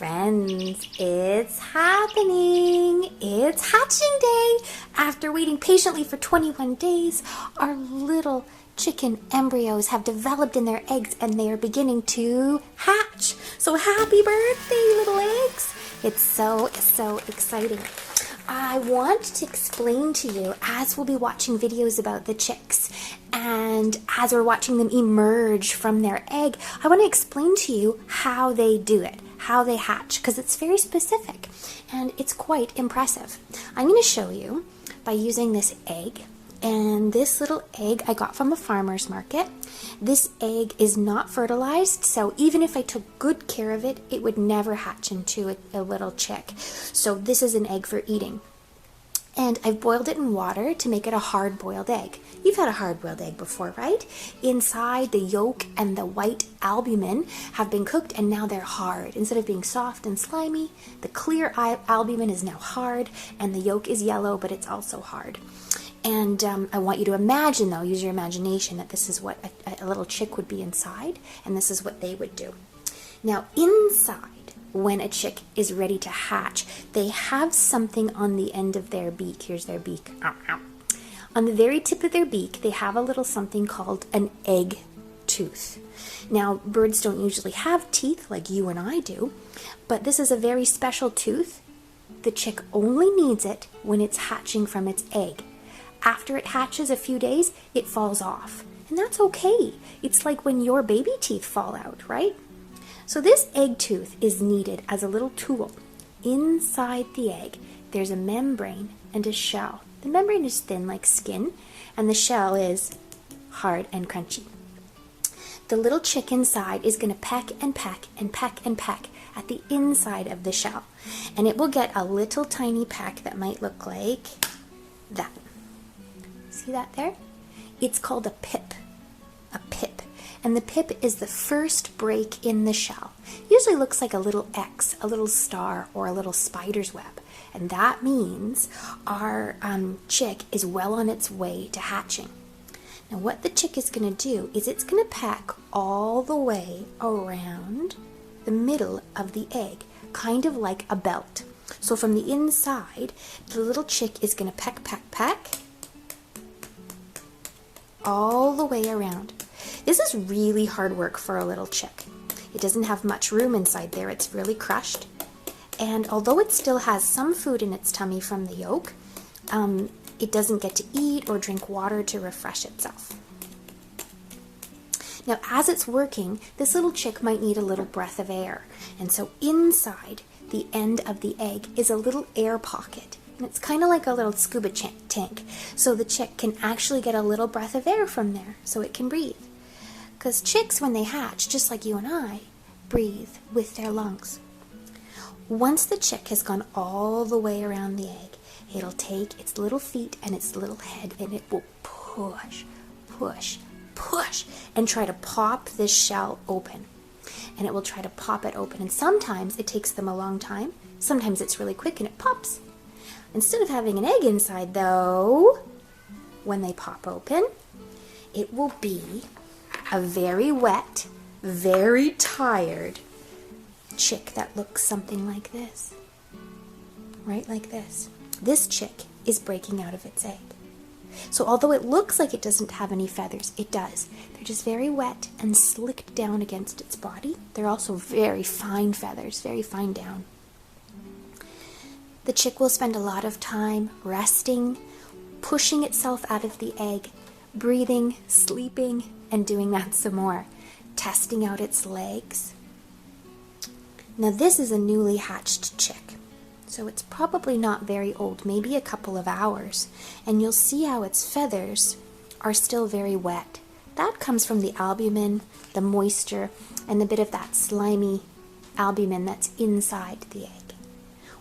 friends, it's happening! It's hatching day! After waiting patiently for 21 days, our little chicken embryos have developed in their eggs and they are beginning to hatch. So happy birthday, little eggs! It's so exciting. I want to explain to you, as we'll be watching videos about the chicks and as we're watching them emerge from their egg, I want to explain to you how they do it, how they hatch, because it's very specific and it's quite impressive. I'm going to show you by using this egg, and this little egg I got from a farmer's market. This egg is not fertilized, so even if I took good care of it, it would never hatch into a little chick. So this is an egg for eating. And I've boiled it in water to make it a hard-boiled egg. You've had a hard-boiled egg before, right? Inside, the yolk and the white albumin have been cooked and now they're hard. Instead of being soft and slimy, the clear albumin is now hard and the yolk is yellow, but it's also hard. And I want you to imagine, though, use your imagination, that this is what a little chick would be inside, and this is what they would do. Now, inside, when a chick is ready to hatch, they have something on the end of their beak. Here's their beak. Ow, ow. On the very tip of their beak, they have a little something called an egg tooth. Now, birds don't usually have teeth like you and I do, but this is a very special tooth. The chick only needs it when it's hatching from its egg. After it hatches a few days, it falls off. And that's okay. It's like when your baby teeth fall out, right? So this egg tooth is needed as a little tool. Inside the egg, there's a membrane and a shell. The membrane is thin like skin, and the shell is hard and crunchy. The little chick inside is going to peck and peck and peck and peck at the inside of the shell. And it will get a little tiny peck that might look like that. See that there? It's called a pip. A pip. And the pip is the first break in the shell. Usually looks like a little X, a little star, or a little spider's web. And that means our chick is well on its way to hatching. Now what the chick is going to do is it's going to peck all the way around the middle of the egg, kind of like a belt. So from the inside, the little chick is going to peck, peck, peck, all the way around. This is really hard work for a little chick. It doesn't have much room inside there. It's really crushed. And although it still has some food in its tummy from the yolk, it doesn't get to eat or drink water to refresh itself. Now, as it's working, this little chick might need a little breath of air. And so inside the end of the egg is a little air pocket. And it's kind of like a little scuba tank. So the chick can actually get a little breath of air from there so it can breathe. Because chicks, when they hatch, just like you and I, breathe with their lungs. Once the chick has gone all the way around the egg, it'll take its little feet and its little head and it will push, push, push and try to pop this shell open. And it will try to pop it open. And sometimes it takes them a long time. Sometimes it's really quick and it pops. Instead of having an egg inside, though, when they pop open, it will be a very wet, very tired chick that looks something like this. Right like this. This chick is breaking out of its egg. So although it looks like it doesn't have any feathers, it does. They're just very wet and slicked down against its body. They're also very fine feathers, very fine down. The chick will spend a lot of time resting, pushing itself out of the egg, breathing, sleeping, and doing that some more, testing out its legs. Now this is a newly hatched chick, so it's probably not very old, maybe a couple of hours, and you'll see how its feathers are still very wet. That comes from the albumin, the moisture, and a bit of that slimy albumin that's inside the egg.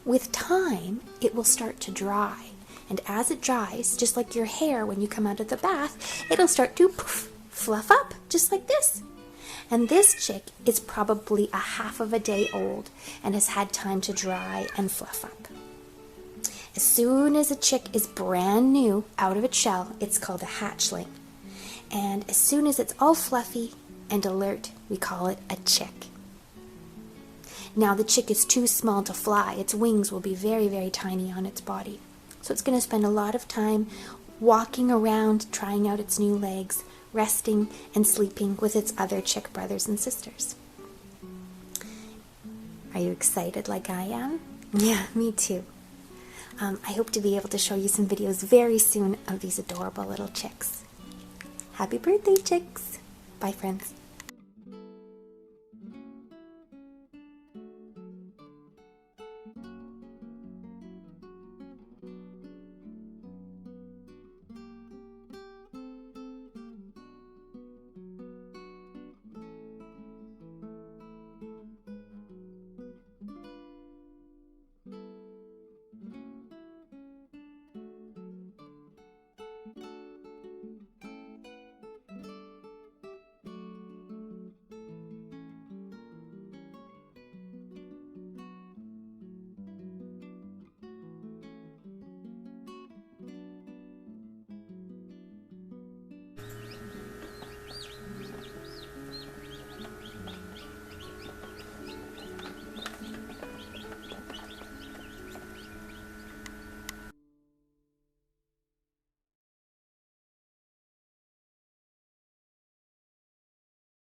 With time, it will start to dry, and as it dries, just like your hair when you come out of the bath, it'll start to fluff up, just like this. And this chick is probably a half of a day old and has had time to dry and fluff up. As soon as a chick is brand new out of its shell, it's called a hatchling. And as soon as it's all fluffy and alert, we call it a chick. Now the chick is too small to fly. Its wings will be very, very tiny on its body. So it's going to spend a lot of time walking around, trying out its new legs, resting and sleeping with its other chick brothers and sisters. Are you excited like I am? Yeah, me too. I hope to be able to show you some videos very soon of these adorable little chicks. Happy birthday, chicks! Bye, friends.